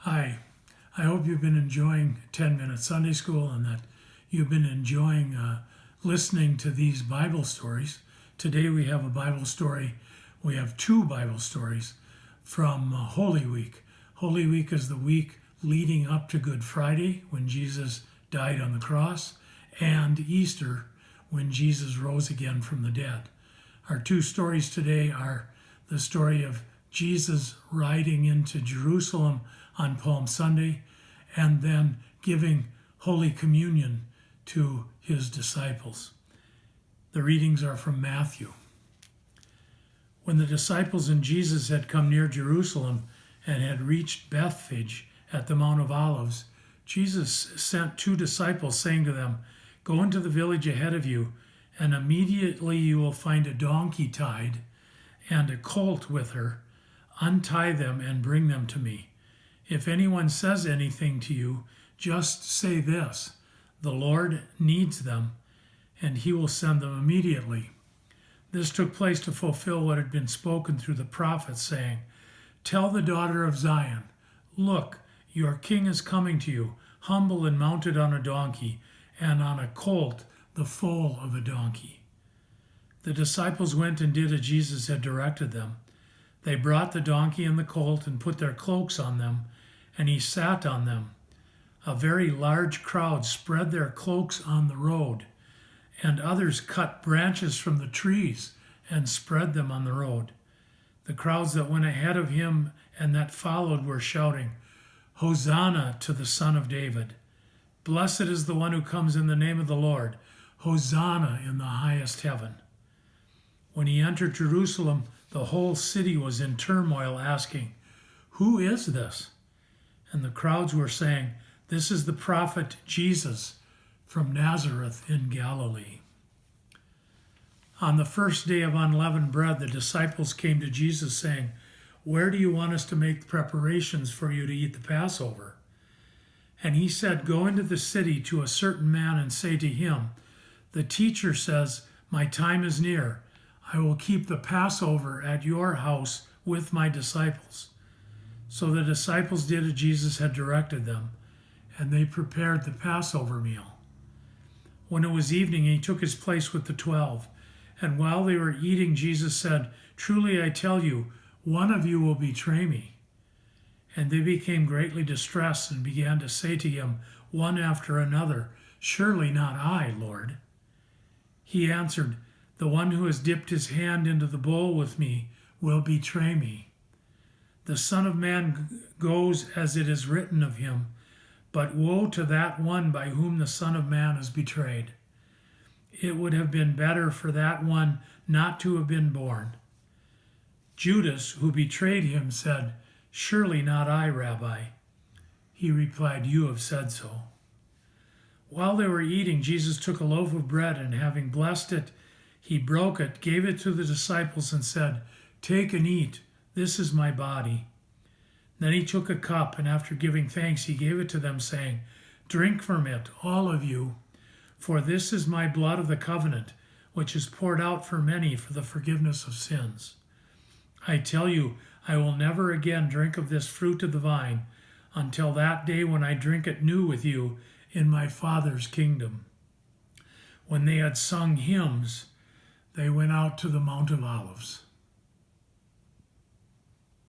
Hi, I hope you've been enjoying 10-minute Sunday school and that you've been enjoying listening to these Bible stories. Today we have a Bible story. We have two Bible stories from Holy Week. Holy Week is the week leading up to Good Friday when Jesus died on the cross, and Easter when Jesus rose again from the dead. Our two stories today are the story of Jesus riding into Jerusalem on Palm Sunday and then giving Holy Communion to his disciples. The readings are from Matthew. When the disciples and Jesus had come near Jerusalem and had reached Bethphage at the Mount of Olives, Jesus sent two disciples, saying to them, "Go into the village ahead of you, and immediately you will find a donkey tied and a colt with her. Untie them and bring them to me. If anyone says anything to you, just say this: 'The Lord needs them,' and he will send them immediately." This took place to fulfill what had been spoken through the prophets, saying, "Tell the daughter of Zion, look, your king is coming to you, humble and mounted on a donkey, and on a colt, the foal of a donkey." The disciples went and did as Jesus had directed them. They brought the donkey and the colt and put their cloaks on them, and he sat on them. A very large crowd spread their cloaks on the road, and others cut branches from the trees and spread them on the road. The crowds that went ahead of him and that followed were shouting, "Hosanna to the Son of David. Blessed is the one who comes in the name of the Lord. Hosanna in the highest heaven." When he entered Jerusalem, the whole city was in turmoil, asking, "Who is this?" And the crowds were saying, "This is the prophet Jesus from Nazareth in Galilee." On the first day of unleavened bread, the disciples came to Jesus saying, "Where do you want us to make preparations for you to eat the Passover?" And he said, "Go into the city to a certain man and say to him, 'The teacher says, my time is near. I will keep the Passover at your house with my disciples.'" So the disciples did as Jesus had directed them, and they prepared the Passover meal. When it was evening, he took his place with the 12. And while they were eating, Jesus said, "Truly I tell you, one of you will betray me." And they became greatly distressed and began to say to him, one after another, "Surely not I, Lord." He answered, "The one who has dipped his hand into the bowl with me will betray me. The Son of Man goes as it is written of him, but woe to that one by whom the Son of Man is betrayed. It would have been better for that one not to have been born." Judas, who betrayed him, said, "Surely not I, Rabbi." He replied, "You have said so." While they were eating, Jesus took a loaf of bread, and having blessed it, he broke it, gave it to the disciples, and said, "Take and eat. This is my body." Then he took a cup, and after giving thanks, he gave it to them, saying, "Drink from it, all of you, for this is my blood of the covenant, which is poured out for many for the forgiveness of sins. I tell you, I will never again drink of this fruit of the vine until that day when I drink it new with you in my Father's kingdom." When they had sung hymns, they went out to the Mount of Olives.